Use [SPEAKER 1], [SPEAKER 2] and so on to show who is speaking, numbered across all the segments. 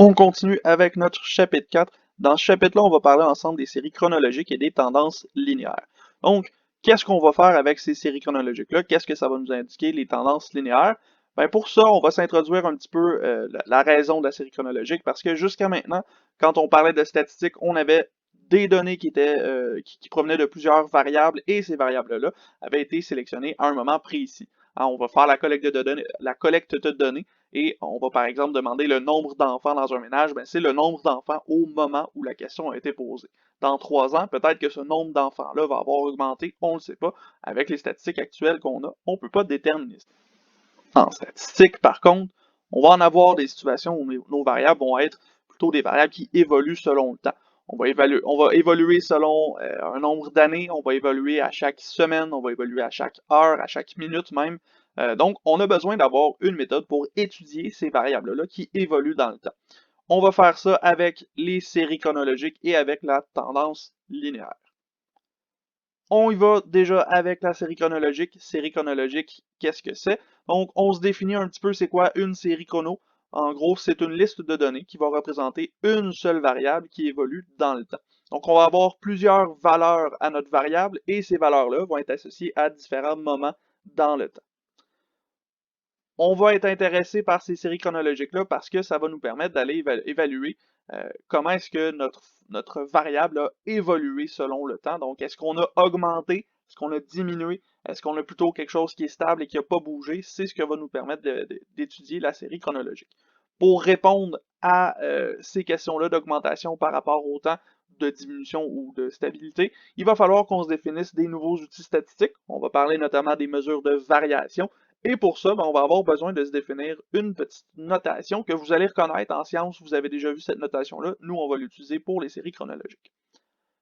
[SPEAKER 1] On continue avec notre chapitre 4. Dans ce chapitre-là, on va parler ensemble des séries chronologiques et des tendances linéaires. Donc, qu'est-ce qu'on va faire avec ces séries chronologiques-là? Qu'est-ce que ça va nous indiquer, les tendances linéaires? Ben pour ça, on va s'introduire un petit peu la raison de la série chronologique, parce que jusqu'à maintenant, quand on parlait de statistiques, on avait des données qui provenaient de plusieurs variables, et ces variables-là avaient été sélectionnées à un moment précis. Hein, on va faire la collecte de données, et on va par exemple demander le nombre d'enfants dans un ménage, ben c'est le nombre d'enfants au moment où la question a été posée. Dans 3 ans, peut-être que ce nombre d'enfants-là va avoir augmenté, on ne le sait pas. Avec les statistiques actuelles qu'on a, on ne peut pas déterminer ça. En statistique, par contre, on va en avoir des situations où nos variables vont être plutôt des variables qui évoluent selon le temps. On va évoluer selon un nombre d'années, on va évoluer à chaque semaine, on va évoluer à chaque heure, à chaque minute même. Donc, on a besoin d'avoir une méthode pour étudier ces variables-là qui évoluent dans le temps. On va faire ça avec les séries chronologiques et avec la tendance linéaire. On y va déjà avec la série chronologique. Série chronologique, qu'est-ce que c'est? Donc, on se définit un petit peu c'est quoi une série chrono. En gros, c'est une liste de données qui va représenter une seule variable qui évolue dans le temps. Donc, on va avoir plusieurs valeurs à notre variable et ces valeurs-là vont être associées à différents moments dans le temps. On va être intéressé par ces séries chronologiques-là parce que ça va nous permettre d'aller évaluer comment est-ce que notre variable a évolué selon le temps. Donc, est-ce qu'on a augmenté, est-ce qu'on a diminué, est-ce qu'on a plutôt quelque chose qui est stable et qui n'a pas bougé? C'est ce qui va nous permettre d'étudier la série chronologique. Pour répondre à ces questions-là d'augmentation par rapport au temps, de diminution ou de stabilité, il va falloir qu'on se définisse des nouveaux outils statistiques. On va parler notamment des mesures de variation. Et pour ça, ben, on va avoir besoin de se définir une petite notation que vous allez reconnaître en sciences. Vous avez déjà vu cette notation-là. Nous, on va l'utiliser pour les séries chronologiques.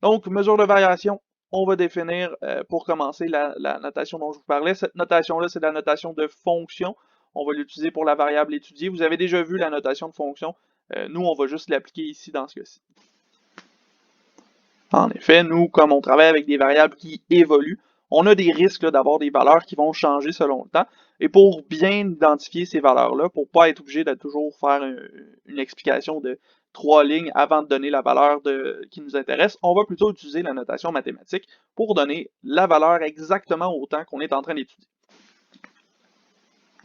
[SPEAKER 1] Donc, mesure de variation, on va définir pour commencer la notation dont je vous parlais. Cette notation-là, c'est la notation de fonction. On va l'utiliser pour la variable étudiée. Vous avez déjà vu la notation de fonction. Nous, on va juste l'appliquer ici dans ce cas-ci. En effet, nous, comme on travaille avec des variables qui évoluent, on a des risques d'avoir des valeurs qui vont changer selon le temps. Et pour bien identifier ces valeurs-là, pour ne pas être obligé de toujours faire une explication de 3 lignes avant de donner la valeur qui nous intéresse, on va plutôt utiliser la notation mathématique pour donner la valeur exactement au temps qu'on est en train d'étudier.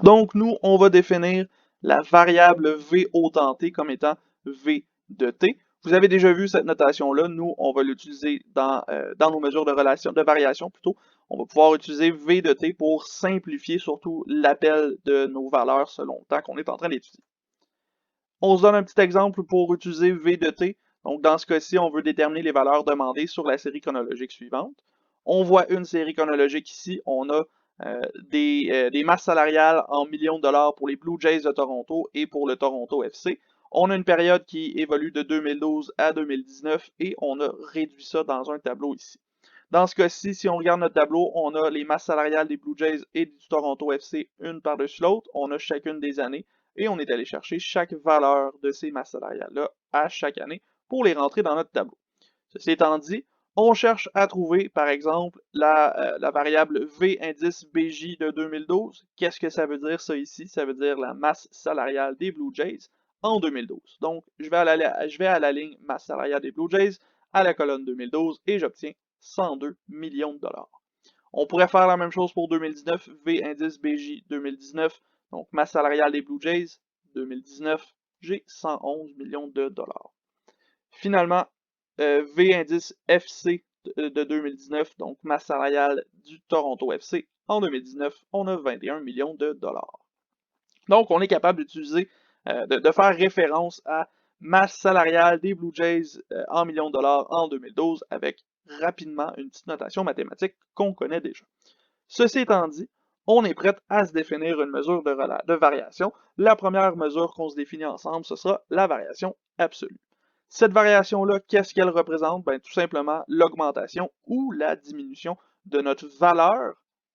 [SPEAKER 1] Donc, nous, on va définir la variable V au temps t comme étant V de t. Vous avez déjà vu cette notation-là. Nous, on va l'utiliser dans nos mesures de variation plutôt. On va pouvoir utiliser V de t pour simplifier surtout l'appel de nos valeurs selon le temps qu'on est en train d'étudier. On se donne un petit exemple pour utiliser V de t. Donc, dans ce cas-ci, on veut déterminer les valeurs demandées sur la série chronologique suivante. On voit une série chronologique ici. On a des masses salariales en millions de dollars pour les Blue Jays de Toronto et pour le Toronto FC. On a une période qui évolue de 2012 à 2019 et on a réduit ça dans un tableau ici. Dans ce cas-ci, si on regarde notre tableau, on a les masses salariales des Blue Jays et du Toronto FC une par-dessus l'autre. On a chacune des années et on est allé chercher chaque valeur de ces masses salariales-là à chaque année pour les rentrer dans notre tableau. Ceci étant dit, on cherche à trouver, par exemple, la variable V indice BJ de 2012. Qu'est-ce que ça veut dire, ça, ici? Ça veut dire la masse salariale des Blue Jays en 2012. Donc, je vais à la ligne masse salariale des Blue Jays, à la colonne 2012, et j'obtiens 102 millions de dollars. On pourrait faire la même chose pour 2019, V indice BJ 2019, donc masse salariale des Blue Jays, 2019, j'ai 111 millions de dollars. Finalement, V indice FC de 2019, donc masse salariale du Toronto FC, en 2019, on a 21 millions de dollars. Donc, on est capable d'utiliser, de faire référence à masse salariale des Blue Jays en millions de dollars en 2012 avec rapidement une petite notation mathématique qu'on connaît déjà. Ceci étant dit, on est prêt à se définir une mesure de variation. La première mesure qu'on se définit ensemble, ce sera la variation absolue. Cette variation-là, qu'est-ce qu'elle représente? Ben, tout simplement l'augmentation ou la diminution de notre valeur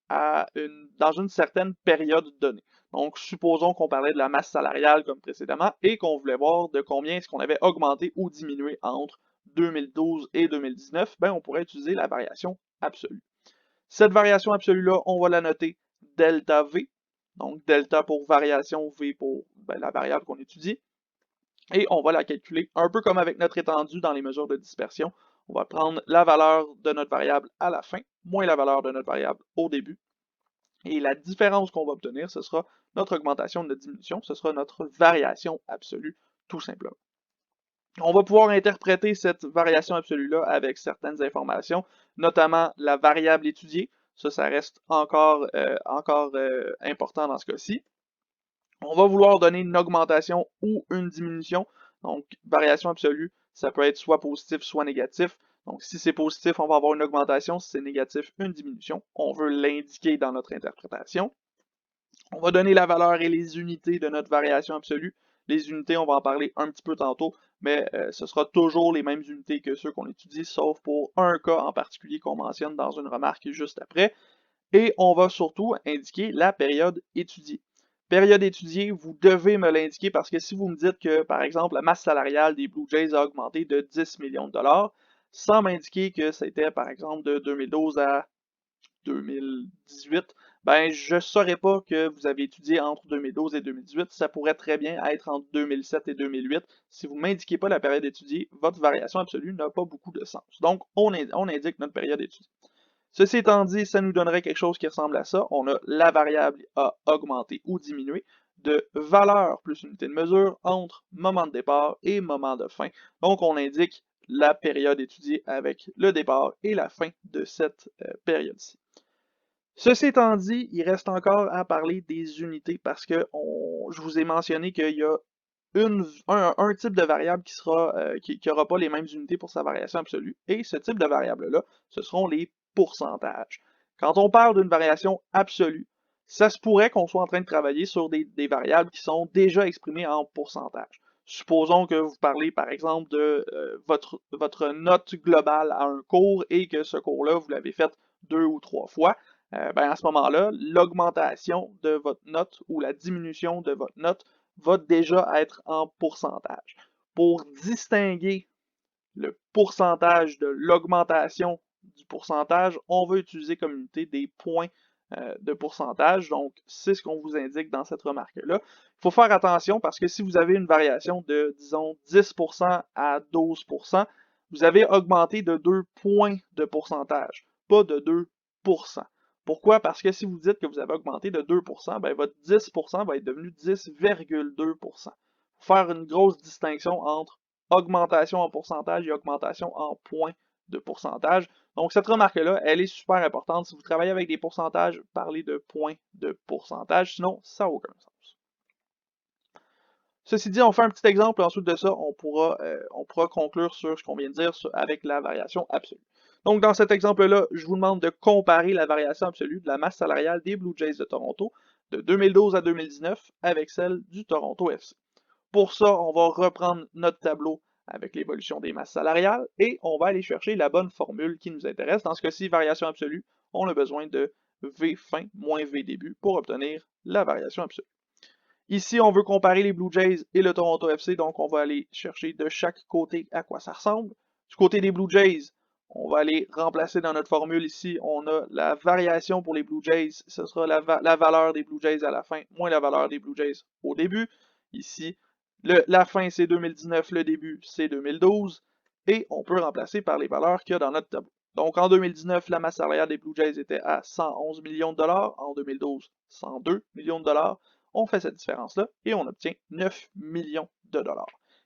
[SPEAKER 1] dans une certaine période donnée. Donc, supposons qu'on parlait de la masse salariale comme précédemment et qu'on voulait voir de combien est-ce qu'on avait augmenté ou diminué entre 2012 et 2019, ben, on pourrait utiliser la variation absolue. Cette variation absolue-là, on va la noter delta V, donc delta pour variation, V pour la variable qu'on étudie. et on va la calculer un peu comme avec notre étendue dans les mesures de dispersion. On va prendre la valeur de notre variable à la fin, moins la valeur de notre variable au début. Et la différence qu'on va obtenir, ce sera notre augmentation ou notre diminution, ce sera notre variation absolue, tout simplement. On va pouvoir interpréter cette variation absolue-là avec certaines informations, notamment la variable étudiée. Ça reste encore important dans ce cas-ci. On va vouloir donner une augmentation ou une diminution. Donc, variation absolue, ça peut être soit positif, soit négatif. Donc, si c'est positif, on va avoir une augmentation. Si c'est négatif, une diminution. On veut l'indiquer dans notre interprétation. On va donner la valeur et les unités de notre variation absolue. Les unités, on va en parler un petit peu tantôt, mais ce sera toujours les mêmes unités que ceux qu'on étudie, sauf pour un cas en particulier qu'on mentionne dans une remarque juste après. Et on va surtout indiquer la période étudiée. Période étudiée, vous devez me l'indiquer parce que si vous me dites que, par exemple, la masse salariale des Blue Jays a augmenté de 10 millions de dollars, sans m'indiquer que c'était, par exemple, de 2012 à 2018, ben je ne saurais pas que vous avez étudié entre 2012 et 2018. Ça pourrait très bien être entre 2007 et 2008. Si vous ne m'indiquez pas la période étudiée, votre variation absolue n'a pas beaucoup de sens. Donc, on indique notre période étudiée. Ceci étant dit, ça nous donnerait quelque chose qui ressemble à ça. On a la variable a augmenté ou diminué de valeur plus unité de mesure entre moment de départ et moment de fin. Donc, on indique la période étudiée avec le départ et la fin de cette période-ci. Ceci étant dit, il reste encore à parler des unités parce que je vous ai mentionné qu'il y a un type de variable qui n'aura pas les mêmes unités pour sa variation absolue. Et ce type de variable-là, ce seront les pourcentages. Quand on parle d'une variation absolue, ça se pourrait qu'on soit en train de travailler sur des variables qui sont déjà exprimées en pourcentage. Supposons que vous parlez, par exemple, de votre note globale à un cours et que ce cours-là, vous l'avez fait 2 ou 3 fois. Ben à ce moment-là, l'augmentation de votre note ou la diminution de votre note va déjà être en pourcentage. Pour distinguer le pourcentage de l'augmentation du pourcentage, on va utiliser comme unité des points de pourcentage. Donc, c'est ce qu'on vous indique dans cette remarque-là. Il faut faire attention parce que si vous avez une variation de, disons, 10% à 12%, vous avez augmenté de 2 points de pourcentage, pas de 2%. Pourquoi? Parce que si vous dites que vous avez augmenté de 2%, ben votre 10% va être devenu 10,2%. Il faut faire une grosse distinction entre augmentation en pourcentage et augmentation en points de pourcentage. Donc, cette remarque-là, elle est super importante. Si vous travaillez avec des pourcentages, parlez de points de pourcentage, sinon, ça n'a aucun sens. Ceci dit, on fait un petit exemple, ensuite de ça, on pourra conclure sur ce qu'on vient de dire avec la variation absolue. Donc, dans cet exemple-là, je vous demande de comparer la variation absolue de la masse salariale des Blue Jays de Toronto de 2012 à 2019 avec celle du Toronto FC. Pour ça, on va reprendre notre tableau avec l'évolution des masses salariales et on va aller chercher la bonne formule qui nous intéresse. Dans ce cas-ci, variation absolue, on a besoin de V fin moins V début pour obtenir la variation absolue. Ici, on veut comparer les Blue Jays et le Toronto FC, donc on va aller chercher de chaque côté à quoi ça ressemble. Du côté des Blue Jays, on va aller remplacer dans notre formule ici, on a la variation pour les Blue Jays, ce sera la valeur des Blue Jays à la fin, moins la valeur des Blue Jays au début. Ici, la fin c'est 2019, le début c'est 2012, et on peut remplacer par les valeurs qu'il y a dans notre tableau. Donc en 2019, la masse salariale des Blue Jays était à 111 millions de dollars, en 2012, 102 millions de dollars. On fait cette différence-là et on obtient 9 millions de dollars.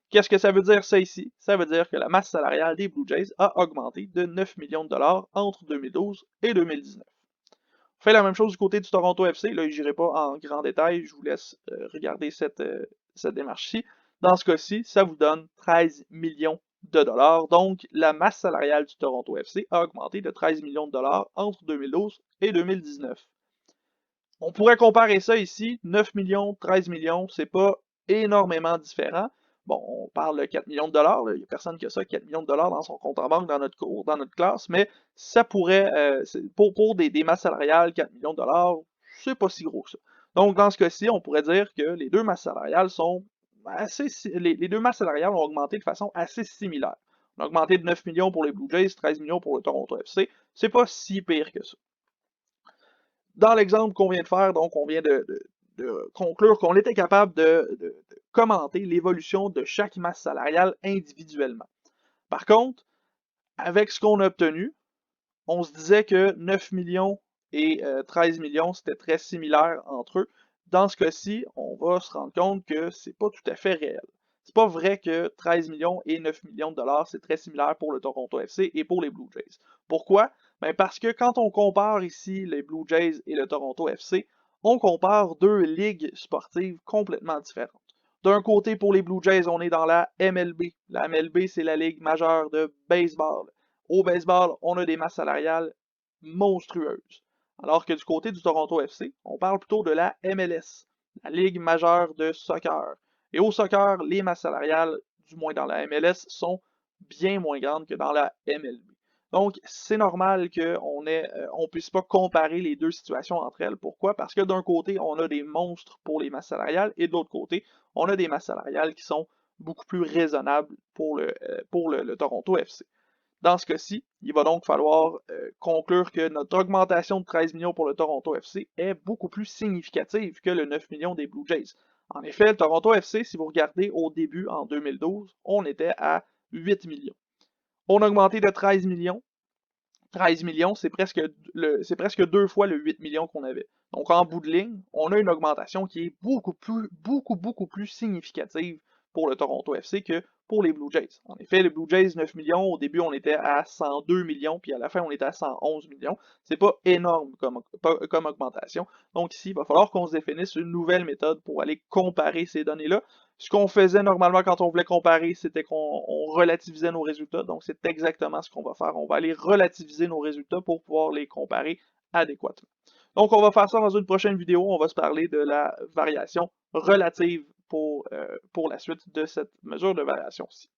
[SPEAKER 1] Qu'est-ce que ça veut dire ça ici? Ça veut dire que la masse salariale des Blue Jays a augmenté de 9 millions de dollars entre 2012 et 2019. On fait la même chose du côté du Toronto FC. Là, je n'irai pas en grand détail, je vous laisse regarder cette démarche-ci. Dans ce cas-ci, ça vous donne 13 millions de dollars. Donc, la masse salariale du Toronto FC a augmenté de 13 millions de dollars entre 2012 et 2019. On pourrait comparer ça ici, 9 millions, 13 millions, c'est pas énormément différent. Bon, on parle de 4 millions de dollars, il n'y a personne qui a ça, 4 millions de dollars dans son compte en banque dans notre cours, dans notre classe, mais ça pourrait, pour des masses salariales, 4 millions de dollars, c'est pas si gros que ça. Donc, dans ce cas-ci, on pourrait dire que les deux masses salariales sont les deux masses salariales ont augmenté de façon assez similaire. On a augmenté de 9 millions pour les Blue Jays, 13 millions pour le Toronto FC, c'est pas si pire que ça. Dans l'exemple qu'on vient de faire, donc on vient de conclure qu'on était capable de commenter l'évolution de chaque masse salariale individuellement. Par contre, avec ce qu'on a obtenu, on se disait que 9 millions et 13 millions, c'était très similaire entre eux. Dans ce cas-ci, on va se rendre compte que c'est pas tout à fait réel. C'est pas vrai que 13 millions et 9 millions de dollars, c'est très similaire pour le Toronto FC et pour les Blue Jays. Pourquoi? Ben parce que quand on compare ici les Blue Jays et le Toronto FC, on compare deux ligues sportives complètement différentes. D'un côté, pour les Blue Jays, on est dans la MLB. La MLB, c'est la ligue majeure de baseball. Au baseball, on a des masses salariales monstrueuses. Alors que du côté du Toronto FC, on parle plutôt de la MLS, la Ligue majeure de soccer. Et au soccer, les masses salariales, du moins dans la MLS, sont bien moins grandes que dans la MLB. Donc, c'est normal qu'on ne puisse pas comparer les deux situations entre elles. Pourquoi? Parce que d'un côté, on a des monstres pour les masses salariales et de l'autre côté, on a des masses salariales qui sont beaucoup plus raisonnables pour le Toronto FC. Dans ce cas-ci, il va donc falloir conclure que notre augmentation de 13 millions pour le Toronto FC est beaucoup plus significative que le 9 millions des Blue Jays. En effet, le Toronto FC, si vous regardez au début, en 2012, on était à 8 millions. On a augmenté de 13 millions. 13 millions, c'est presque deux fois le 8 millions qu'on avait. Donc, en bout de ligne, on a une augmentation qui est beaucoup plus significative pour le Toronto FC que pour les Blue Jays. En effet, les Blue Jays, 9 millions, au début, on était à 102 millions, puis à la fin, on était à 111 millions. C'est pas énorme comme augmentation. Donc ici, il va falloir qu'on se définisse une nouvelle méthode pour aller comparer ces données-là. Ce qu'on faisait normalement quand on voulait comparer, c'était qu'on relativisait nos résultats. Donc, c'est exactement ce qu'on va faire. On va aller relativiser nos résultats pour pouvoir les comparer adéquatement. Donc, on va faire ça dans une prochaine vidéo. On va se parler de la variation relative pour la suite de cette mesure de variation-ci.